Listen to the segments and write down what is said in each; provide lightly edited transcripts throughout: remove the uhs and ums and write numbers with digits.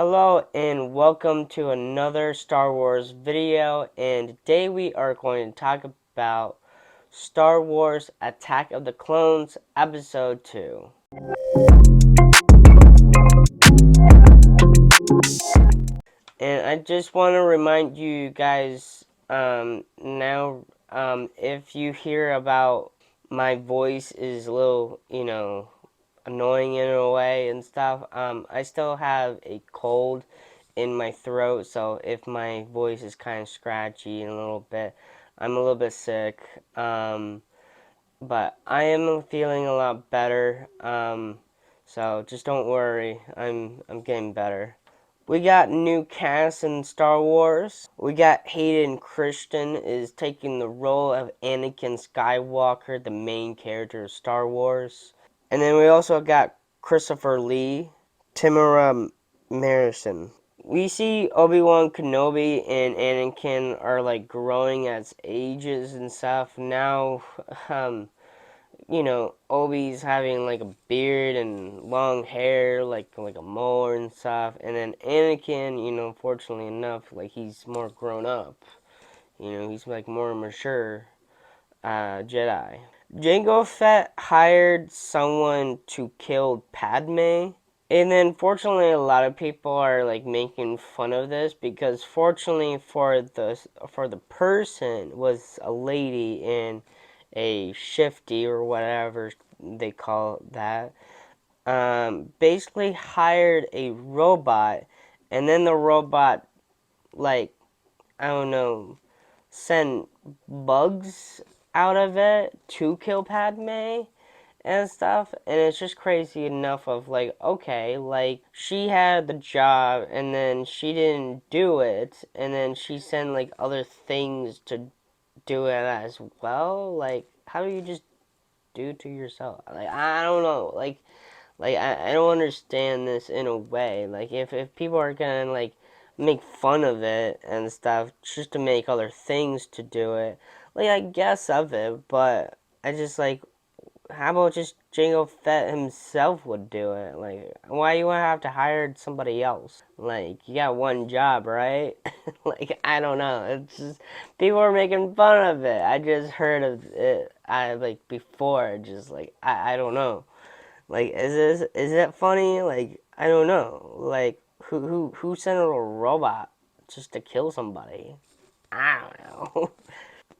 Hello and welcome to another Star Wars video, and today we are going to talk about Star Wars Attack of the Clones Episode 2. And I just want to remind you guys now, if you hear about my voice is a little, annoying in a way and stuff, I still have a cold in my throat, so if my voice is kind of scratchy and a little bit, I'm a little bit sick, but I am feeling a lot better, so just don't worry, I'm getting better. We got new cast in Star Wars. We got Hayden Christensen is taking the role of Anakin Skywalker, the main character of Star Wars. And then we also got Christopher Lee, Timura Marison. We see Obi-Wan Kenobi and Anakin are like growing as ages and stuff. Now, Obi's having like a beard and long hair, like a mole and stuff. And then Anakin, fortunately enough, like he's more grown up. He's like more mature Jedi. Jango Fett hired someone to kill Padme. And then fortunately a lot of people are like making fun of this because fortunately for the person was a lady in a shifty or whatever they call that. Basically hired a robot, and then the robot, like, I don't know, sent bugs out of it to kill Padme and stuff. And it's just crazy enough of like, okay, like she had the job and then she didn't do it, and then she sent like other things to do it as well. Like, how do you just do to yourself? Like, I don't know. I don't understand this in a way. Like, if people are gonna, like, make fun of it and stuff just to make other things to do it, like, I guess of it, but I just, like, how about just Jango Fett himself would do it? Like, why you would have to hire somebody else? Like, you got one job, right? Like, I don't know. It's just, people are making fun of it. I just heard of it, like, before, just, like, I don't know. Like, is it funny? Like, I don't know. Like, who sent a robot just to kill somebody? I don't know.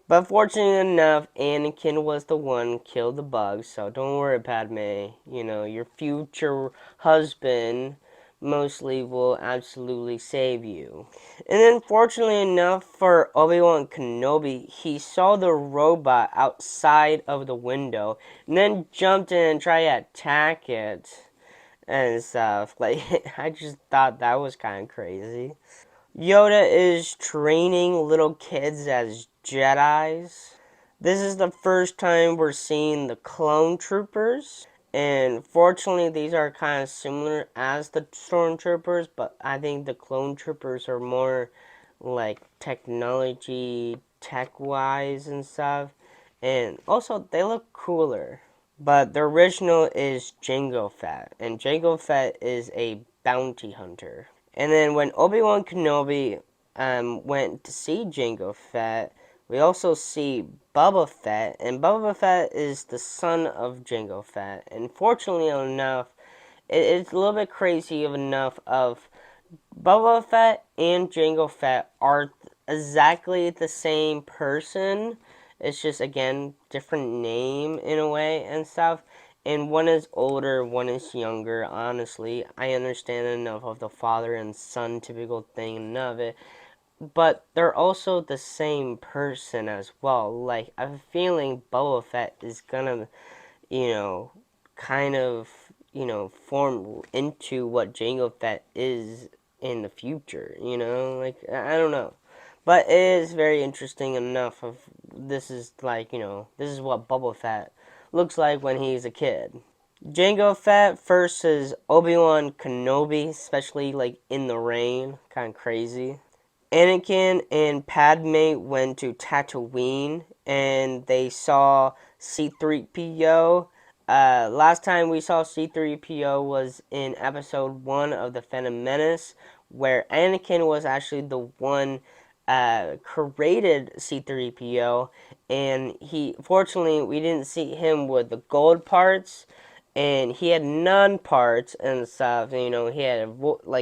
But fortunately enough, Anakin was the one killed the bugs, so don't worry, Padme. Your future husband mostly will absolutely save you. And then fortunately enough for Obi-Wan Kenobi, he saw the robot outside of the window and then jumped in and tried to attack it and stuff. Like, I just thought that was kind of crazy. Yoda is training little kids as Jedis. This is the first time we're seeing the clone troopers. And fortunately, these are kind of similar as the stormtroopers, but I think the clone troopers are more like technology, tech-wise and stuff. And also, they look cooler. But the original is Jango Fett, and Jango Fett is a bounty hunter. And then when Obi-Wan Kenobi went to see Jango Fett, we also see Boba Fett, and Boba Fett is the son of Jango Fett. And fortunately enough, it's a little bit crazy enough of Boba Fett and Jango Fett are exactly the same person. It's just, again, different name in a way and stuff. And one is older, one is younger. Honestly, I understand enough of the father and son typical thing of it. But they're also the same person as well. Like, I have a feeling Boba Fett is gonna, kind of, form into what Jango Fett is in the future, like, I don't know. But it is very interesting enough of, this is like, this is what Boba Fett looks like when he's a kid. Jango Fett versus Obi-Wan Kenobi, especially like in the rain, kind of crazy. Anakin and Padme went to Tatooine and they saw C-3PO last time we saw C3PO was in episode 1 of The Phantom Menace, where Anakin was actually the one created C3PO, and fortunately we didn't see him with the gold parts, and he had none parts and stuff. You know, he had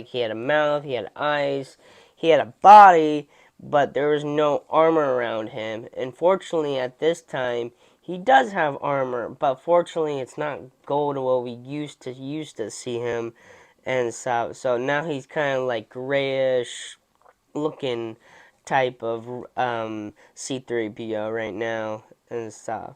he had a mouth, he had eyes, he had a body, but there was no armor around him. And fortunately, at this time, he does have armor, but fortunately, it's not gold what we used to see him and stuff. So now he's kind of like grayish looking type of C3PO right now and stuff.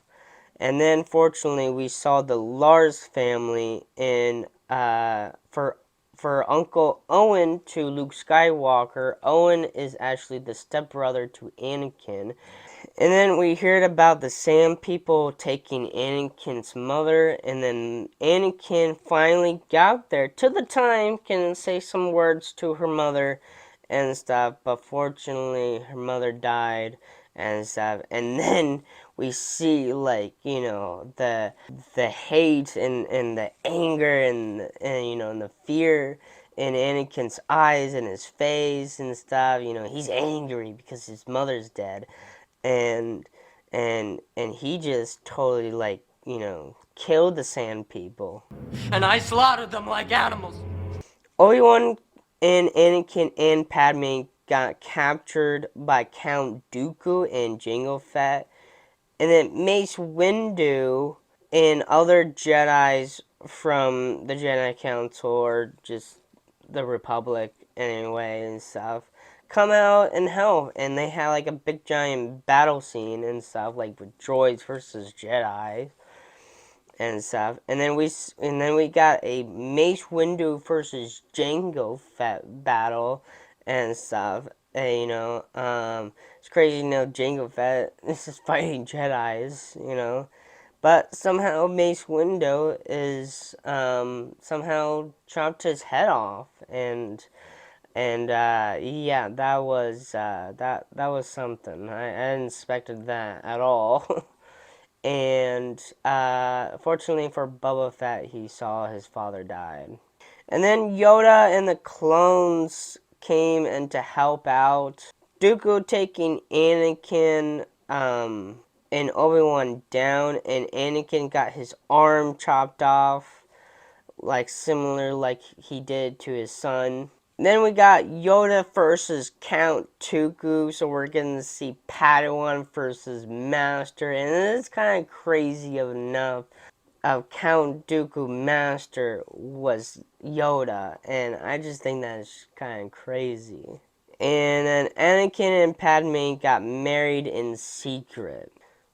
And then fortunately we saw the Lars family in for Uncle Owen to Luke Skywalker. Owen is actually the stepbrother to Anakin. And then we heard about the Sand people taking Anakin's mother, and then Anakin finally got there to the time, can say some words to her mother and stuff, but fortunately her mother died and stuff. And then we see the hate and the anger and the fear in Anakin's eyes and his face and stuff. He's angry because his mother's dead, and and he just totally killed the Sand people. And I slaughtered them like animals. Obi-Wan and Anakin and Padme got captured by Count Dooku and Jango Fett, and then Mace Windu and other Jedi's from the Jedi Council, or just the Republic anyway and stuff, come out and help, and they had like a big giant battle scene and stuff, like with droids versus Jedi and stuff. And then we got a Mace Windu versus Jango Fett battle and stuff. It's crazy, Jango Fett is just fighting Jedi's, but somehow Mace Windu is somehow chopped his head off, and yeah, that was something. I didn't expected that at all. And fortunately for Boba Fett, he saw his father died. And then Yoda and the clones came in to help out. Dooku taking Anakin and Obi-Wan down, and Anakin got his arm chopped off, like similar like he did to his son. Then we got Yoda versus Count Dooku, so we're getting to see Padawan versus Master, and it's kind of crazy enough. Count Dooku Master was Yoda, and I just think that's kind of crazy. And then Anakin and Padme got married in secret.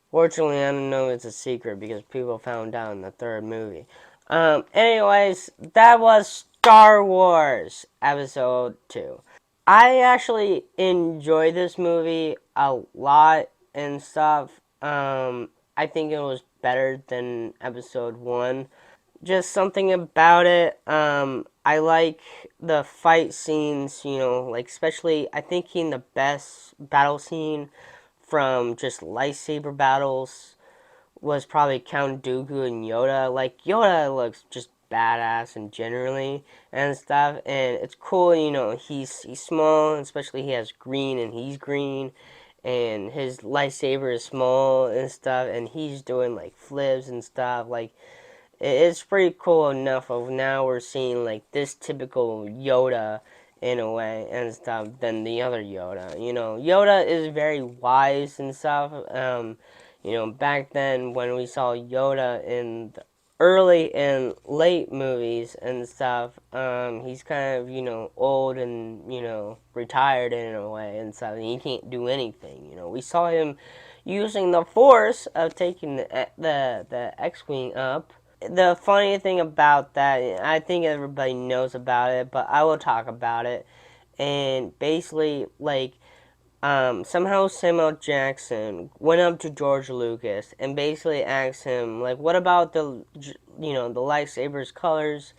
Fortunately, I don't know it's a secret because people found out in the third movie. Anyways, that was Star Wars Episode 2. I actually enjoy this movie a lot and stuff. I think it was better than Episode 1. Just something about it. I like the fight scenes, like especially I think in the best battle scene from just lightsaber battles was probably Count Dooku and Yoda. Like Yoda looks just badass and generally and stuff, and it's cool. He's small, especially he has green and he's green, and his lightsaber is small and stuff, and he's doing like flips and stuff. Like it's pretty cool enough of now we're seeing like this typical Yoda in a way and stuff than the other Yoda. Yoda is very wise and stuff. Back then when we saw Yoda in the early and late movies and stuff, he's kind of, old and, retired in a way and stuff, and he can't do anything. We saw him using the force of taking the X-Wing up. The funny thing about that, I think everybody knows about it, but I will talk about it. And basically, somehow Samuel Jackson went up to George Lucas and basically asked him, like, what about the lightsabers colors?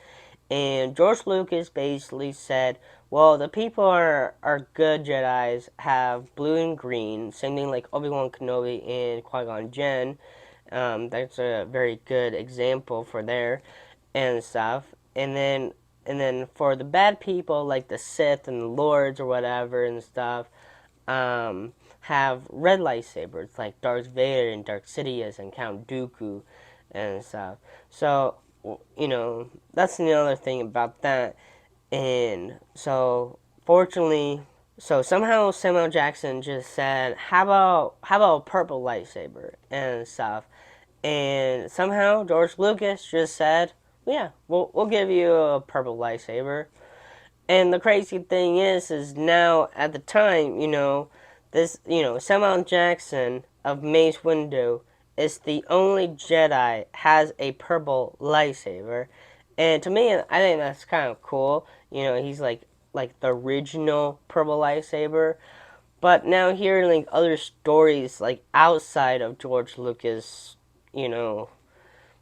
And George Lucas basically said, well, the people are good Jedi's have blue and green, same thing like Obi-Wan Kenobi and Qui-Gon Jinn That's a very good example for there and stuff. And then for the bad people like the Sith and the Lords or whatever and stuff, have red lightsabers like Darth Vader and Darth Sidious and Count Dooku and stuff. So that's another thing about that. And so fortunately, so somehow Samuel Jackson just said, how about a purple lightsaber and stuff. And somehow George Lucas just said, yeah, we'll give you a purple lightsaber. And the crazy thing is now at the time, this, Samuel Jackson of Mace Windu is the only Jedi has a purple lightsaber, and to me, I think that's kind of cool. He's like the original purple lightsaber. But now hearing like other stories like outside of George Lucas, you know,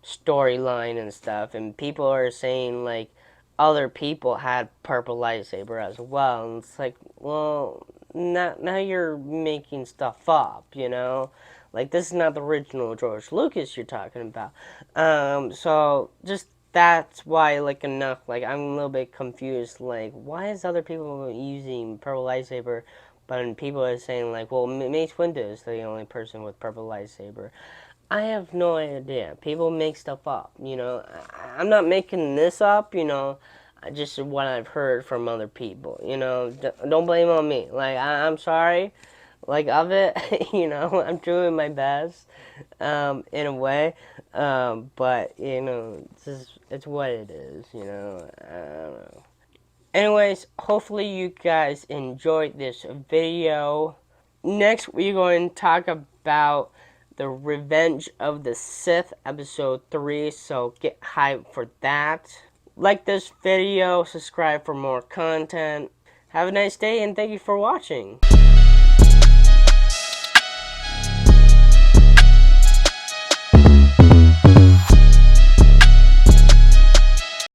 storyline and stuff, and people are saying like other people had purple lightsaber as well, and it's like, well, now you're making stuff up. Like this is not the original George Lucas you're talking about. So just that's why like enough like I'm a little bit confused. Like why is other people using purple lightsaber, but people are saying like, well, Mace Windu is the only person with purple lightsaber. I have no idea. People make stuff up. I'm not making this up. Just what I've heard from other people. Don't blame on me. Like, I'm sorry, like, of it. I'm doing my best, in a way. But it's what it is. I don't know. Anyways, hopefully you guys enjoyed this video. Next, we're going to talk about the Revenge of the Sith, episode 3, so get hyped for that. Like this video, subscribe for more content. Have a nice day, and thank you for watching.